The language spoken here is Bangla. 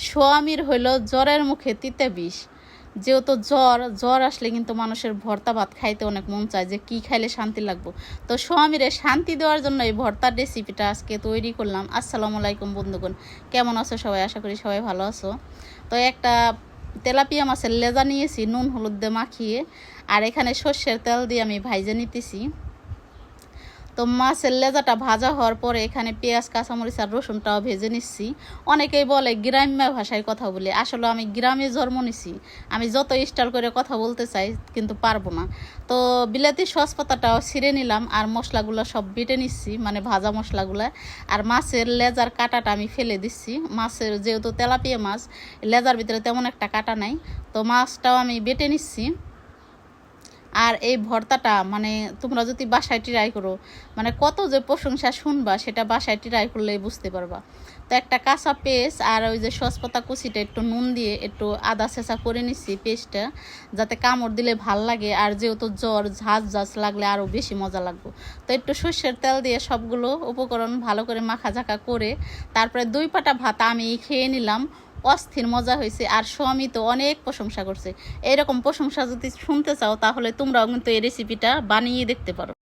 স্বামীর হইল জ্বরের মুখে তিতে বিষ। যেহেতু জ্বর আসলে কিন্তু মানুষের ভর্তা ভাত খাইতে অনেক মন চায়, যে কি খাইলে শান্তি লাগবো। তো স্বামীরে শান্তি দেওয়ার জন্য এই ভর্তার রেসিপিটা আজকে তৈরি করলাম। আসসালামু আলাইকুম বন্ধুগণ, কেমন আছো সবাই? আশা করি সবাই ভালো আছো। তো একটা তেলাপিয়া মাছের লেজা নিয়েছি নুন হলুদ দিয়ে মাখিয়ে, আর এখানে সর্ষের তেল দিয়ে আমি ভাইজে নিতেছি। তো মাছের লেজাটা ভাজা হওয়ার পরে এখানে পেঁয়াজ কাঁচামরিচ আর রসুনটাও ভেজে নিচ্ছি। অনেকেই বলে গ্রাম্য ভাষায় কথা বলে, আসলে আমি গ্রামে জন্ম নিছি, আমি যত স্টাইল করে কথা বলতে চাই কিন্তু পারবো না। তো বিলাতি সস পাতাটাও ছিঁড়ে নিলাম, আর মশলাগুলো সব বেটে নিচ্ছি, মানে ভাজা মশলাগুলো। আর মাছের লেজার কাঁটাটা আমি ফেলে দিচ্ছি। মাছের যেহেতু তেলাপিয়া মাছ, লেজার ভিতরে তেমন একটা কাঁটা নাই, তো মাছটাও আমি বেটে নিচ্ছি। আর এই ভর্তাটা মানে তোমরা যদি বাসায় ট্রাই করো, মানে কত যে প্রশংসা শুনবা সেটা বাসায় ট্রাই করলেই বুঝতে পারবা। তো একটা কাঁচা পেস্ট আর ওই যে সসপাতা কুচিটা একটু নুন দিয়ে একটু আদা ছেঁচা করে নিচ্ছি পেস্টটা, যাতে কামড় দিলে ভাল লাগে, আর যেহেতু জ্বর ঝাঁঝ লাগলে আরও বেশি মজা লাগবে। তো একটু সর্ষের তেল দিয়ে সবগুলো উপকরণ ভালো করে মাখাঝাকা করে তারপরে 2 পাটা ভাত আমি খেয়ে নিলাম। অস্থির মজা হয়েছে, আর স্বামী তো অনেক প্রশংসা করছে। এরকম প্রশংসা যদি শুনতে চাও তাহলে তোমরাও কিন্তু এই রেসিপিটা বানিয়ে দেখতে পারো।